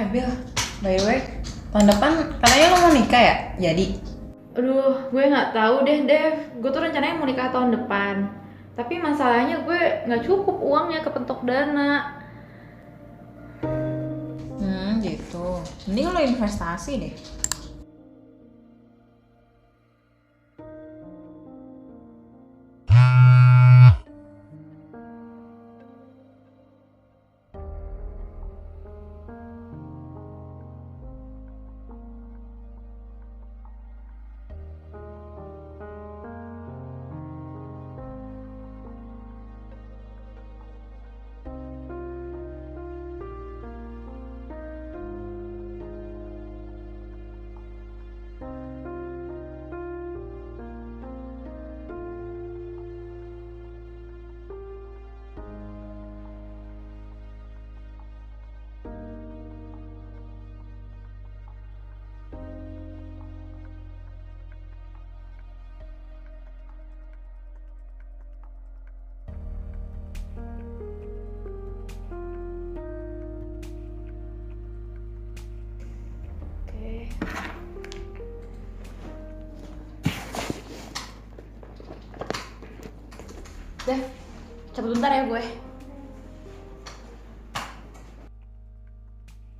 Bill, by the way, tahun depan katanya lo mau nikah ya? Jadi? Aduh, gue nggak tahu deh, Dev. Gue tuh rencananya mau nikah tahun depan. Tapi masalahnya gue nggak cukup uangnya kepentok dana. Gitu. Mending lo investasi deh. Oke. Dev, cepet bentar ya gue.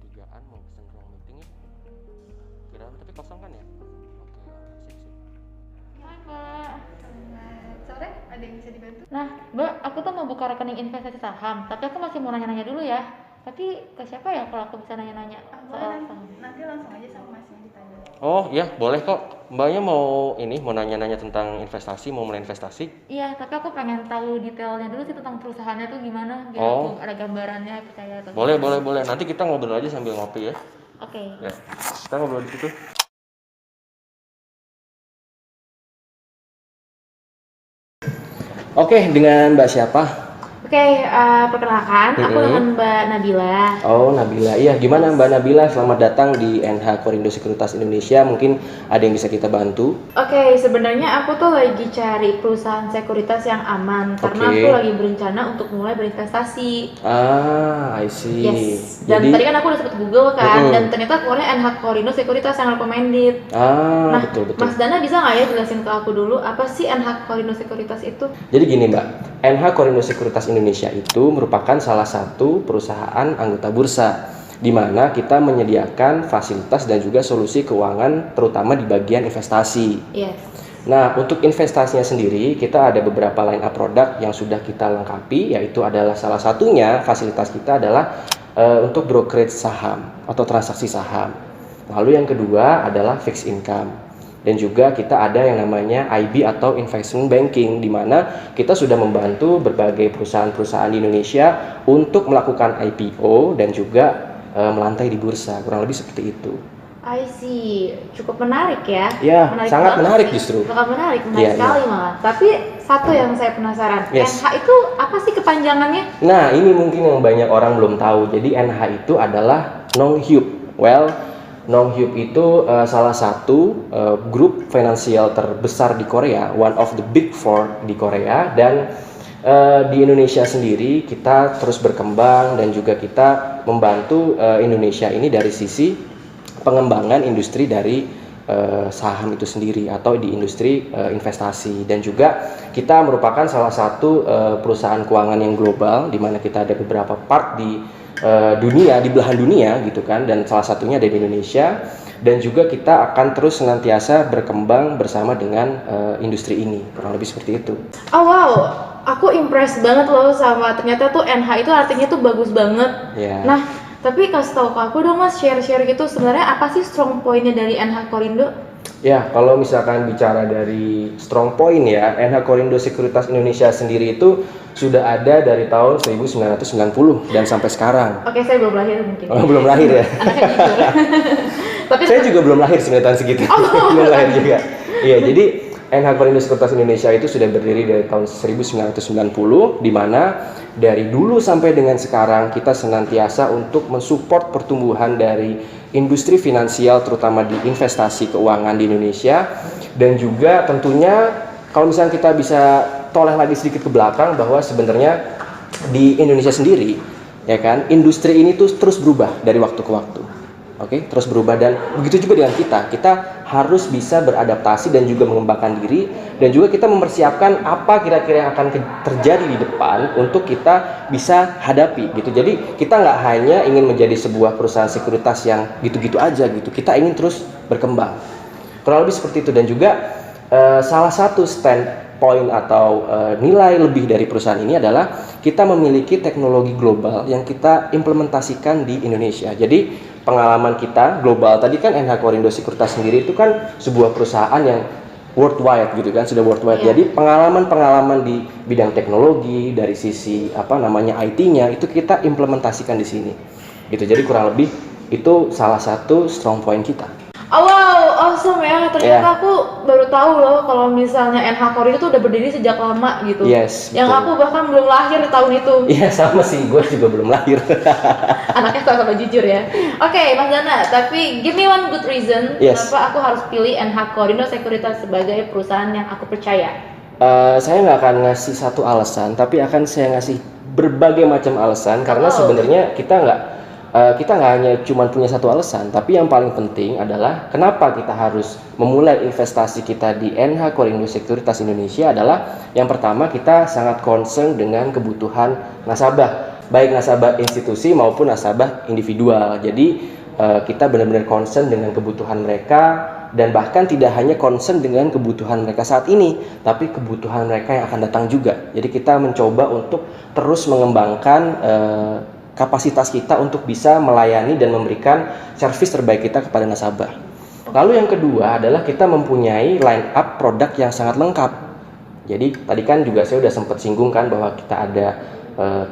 Tigaan mau pesen ruang meeting ya? Kira tapi kosong kan ya? Oke, sip. Hai, Mbak. Sore, ada yang bisa dibantu? Nah, Mbak, aku tuh mau buka rekening investasi saham, tapi aku masih mau nanya-nanya dulu ya. Tapi ke siapa ya kalau aku bisa nanya-nanya soal saham? Nanti langsung aja sama masnya ditanya. Oh iya, boleh kok. Mbaknya mau nanya-nanya tentang investasi, mau mulai investasi? Iya, tapi aku pengen tahu detailnya dulu sih tentang perusahaannya tuh gimana, biar Oh. aku ada gambarannya, percaya atau Boleh. gimana. Nanti kita ngobrol aja sambil ngopi ya. Oke. Ya, kita ngobrol di situ. Oke, dengan Mbak siapa? Oke, perkenalkan, aku dengan Mbak Nabila. Oh, Nabila. Iya, gimana Mbak Nabila? Selamat datang di NH Korindo Sekuritas Indonesia. Mungkin ada yang bisa kita bantu? Oke, sebenarnya aku tuh lagi cari perusahaan sekuritas yang aman karena Oke. aku lagi berencana untuk mulai berinvestasi. I see. Yes. Dan Jadi, tadi kan aku udah sempet Google kan, dan ternyata keluarnya NH Korindo Sekuritas yang recommended. Nah, betul. Mas Dana bisa nggak ya jelasin ke aku dulu apa sih NH Korindo Sekuritas itu? Jadi gini Mbak, NH Korindo Sekuritas Indonesia itu merupakan salah satu perusahaan anggota bursa di mana kita menyediakan fasilitas dan juga solusi keuangan terutama di bagian investasi. Yes. Nah, untuk investasinya sendiri kita ada beberapa line up produk yang sudah kita lengkapi, yaitu adalah salah satunya fasilitas kita adalah untuk brokerage saham atau transaksi saham. Lalu yang kedua adalah fixed income. Dan juga kita ada yang namanya IB atau investment banking, di mana kita sudah membantu berbagai perusahaan-perusahaan di Indonesia untuk melakukan IPO dan juga melantai di bursa, kurang lebih seperti itu. I see, cukup menarik ya. Ya, sangat banget menarik sih. justru. Sangat menarik Iya, sekali malah. Tapi satu yang saya penasaran, Yes. NH itu apa sih kepanjangannya? Nah, ini mungkin yang banyak orang belum tahu. Jadi NH itu adalah Nonghyuk. Nonghyuk itu salah satu grup finansial terbesar di Korea, one of the big four di Korea, dan di Indonesia sendiri kita terus berkembang dan juga kita membantu Indonesia ini dari sisi pengembangan industri dari saham itu sendiri atau di industri investasi, dan juga kita merupakan salah satu perusahaan keuangan yang global di mana kita ada beberapa part di dunia, di belahan dunia gitu kan, dan salah satunya ada di Indonesia, dan juga kita akan terus senantiasa berkembang bersama dengan industri ini, kurang lebih seperti itu. Oh wow, aku impressed banget loh sama ternyata tuh NH itu artinya tuh bagus banget. Ya. Nah, tapi kasih tahu ke aku dong Mas, share-share gitu sebenarnya apa sih strong point-nya dari NH Korindo? Ya, kalau misalkan bicara dari strong point ya, NH Korindo Sekuritas Indonesia sendiri itu sudah ada dari tahun 1990 dan sampai sekarang. Oke, saya belum lahir mungkin. Oh, belum lahir ya? Anaknya jujur. Tapi Saya juga belum lahir sebenarnya tahun segitu. Belum lahir juga. Iya, jadi NH Korindo Sekuritas Indonesia itu sudah berdiri dari tahun 1990, di mana dari dulu sampai dengan sekarang kita senantiasa untuk mensupport pertumbuhan dari industri finansial terutama di investasi keuangan di Indonesia, dan juga tentunya kalau misalnya kita bisa toleh lagi sedikit ke belakang bahwa sebenarnya di Indonesia sendiri ya kan industri ini tuh terus berubah dari waktu ke waktu. Oke, terus berubah, dan begitu juga dengan kita harus bisa beradaptasi dan juga mengembangkan diri, dan juga kita mempersiapkan apa kira-kira yang akan terjadi di depan untuk kita bisa hadapi gitu. Jadi kita nggak hanya ingin menjadi sebuah perusahaan sekuritas yang gitu-gitu aja gitu, kita ingin terus berkembang, kurang lebih seperti itu. Dan juga salah satu standpoint atau nilai lebih dari perusahaan ini adalah kita memiliki teknologi global yang kita implementasikan di Indonesia. Jadi pengalaman kita global tadi kan, NH Korindo Sekuritas sendiri itu kan sebuah perusahaan yang worldwide gitu kan, sudah worldwide. Jadi pengalaman di bidang teknologi dari sisi IT-nya itu kita implementasikan di sini. Gitu. Jadi kurang lebih itu salah satu strong point kita. Oh wow, awesome ya. Ternyata aku baru tahu loh kalau misalnya NH Korindo itu udah berdiri sejak lama gitu. Yes. Yang betul. aku bahkan belum lahir di tahun itu. Iya sama sih, gue juga belum lahir. Anaknya sama jujur ya. Oke, Mas Dana, tapi give me one good reason kenapa aku harus pilih NH Korindo Sekuritas sebagai perusahaan yang aku percaya. Saya nggak akan ngasih satu alasan, tapi akan saya ngasih berbagai macam alasan, karena sebenarnya kita nggak hanya cuma punya satu alasan, tapi yang paling penting adalah kenapa kita harus memulai investasi kita di NH Korindo Sekuritas Indonesia adalah yang pertama, kita sangat concern dengan kebutuhan nasabah, baik nasabah institusi maupun nasabah individual. Jadi kita benar-benar concern dengan kebutuhan mereka, dan bahkan tidak hanya concern dengan kebutuhan mereka saat ini, tapi kebutuhan mereka yang akan datang juga. Jadi kita mencoba untuk terus mengembangkan kapasitas kita untuk bisa melayani dan memberikan servis terbaik kita kepada nasabah. Lalu yang kedua adalah kita mempunyai line up produk yang sangat lengkap. Jadi tadi kan juga saya udah sempat singgung kan bahwa kita ada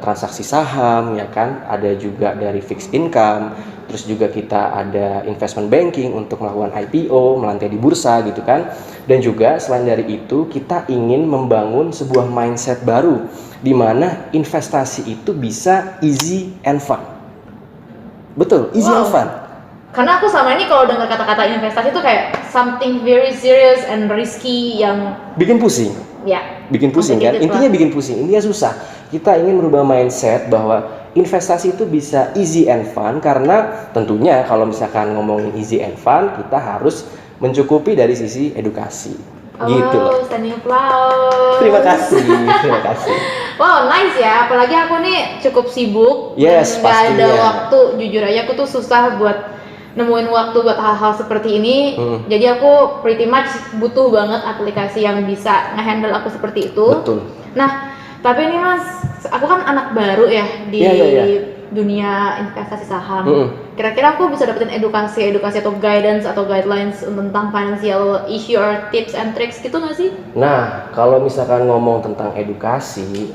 transaksi saham, ya kan, ada juga dari fixed income, terus juga kita ada investment banking untuk melakukan IPO, melantai di bursa gitu kan. Dan juga selain dari itu kita ingin membangun sebuah mindset baru di mana investasi itu bisa easy and fun. Betul, easy and fun. Karena aku sama ini kalau dengar kata-kata investasi itu kayak something very serious and risky yang bikin pusing. Ya. Bikin pusing kan? Intinya bikin pusing, intinya susah. Kita ingin merubah mindset bahwa investasi itu bisa easy and fun, karena tentunya kalau misalkan ngomongin easy and fun, kita harus mencukupi dari sisi edukasi. Gitu loh. Standing applause. Terima kasih. Wow, nice ya. Apalagi aku nih cukup sibuk. Yes, nggak ada pastinya. waktu. Jujur aja aku tuh susah buat nemuin waktu buat hal-hal seperti ini. Jadi aku pretty much butuh banget aplikasi yang bisa ngehandle aku seperti itu. Betul. Nah, tapi ini Mas, aku kan anak baru ya di dunia investasi saham. Kira-kira aku bisa dapetin edukasi atau guidance atau guidelines tentang financial issue or tips and tricks gitu nggak sih? Nah, kalau misalkan ngomong tentang edukasi,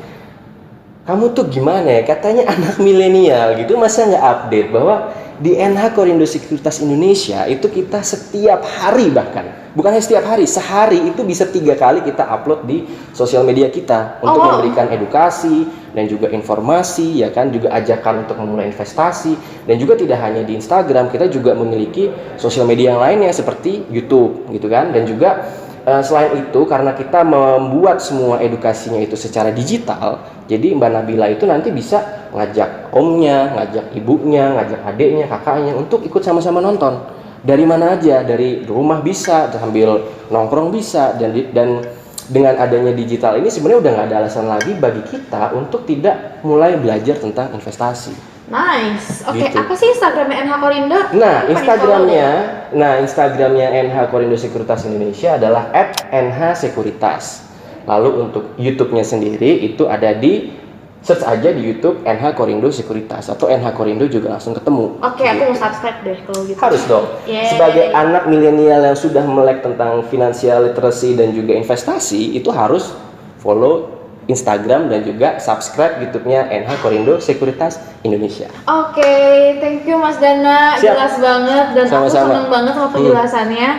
kamu tuh gimana ya? Katanya anak milenial gitu, masa nggak update bahwa di NH Korindo Sekuritas Indonesia itu kita setiap hari, bahkan bukan hanya setiap hari, sehari itu bisa 3 kali kita upload di sosial media kita untuk memberikan edukasi dan juga informasi, ya kan, juga ajakan untuk memulai investasi. Dan juga tidak hanya di Instagram, kita juga memiliki sosial media yang lainnya seperti YouTube gitu kan. Dan juga selain itu, karena kita membuat semua edukasinya itu secara digital, jadi Mbak Nabila itu nanti bisa ngajak omnya, ngajak ibunya, ngajak adiknya, kakaknya untuk ikut sama-sama nonton. Dari mana aja, dari rumah bisa, sambil nongkrong bisa. Dan dengan adanya digital ini sebenarnya udah nggak ada alasan lagi bagi kita untuk tidak mulai belajar tentang investasi. Nice. Oke, Gitu. apa sih Instagramnya NH Korindo? Nah, Instagramnya NH Korindo Sekuritas Indonesia adalah @NH-Sekuritas. Lalu untuk YouTube-nya sendiri itu ada di search aja di YouTube NH Korindo Sekuritas, atau NH Korindo juga langsung ketemu. Oke, aku mau subscribe deh kalau gitu. Harus dong. Yeay. Sebagai anak milenial yang sudah melek tentang financial literacy dan juga investasi, itu harus follow Instagram dan juga subscribe YouTube-nya NH Korindo Sekuritas Indonesia. Oke, thank you Mas Dana. Siap. Jelas banget dan aku Sama-sama. seneng banget sama penjelasannya.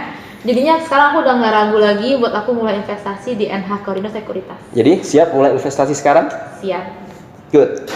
Jadinya sekarang aku udah nggak ragu lagi buat aku mulai investasi di NH Korindo Sekuritas. Jadi siap mulai investasi sekarang? Siap. Good.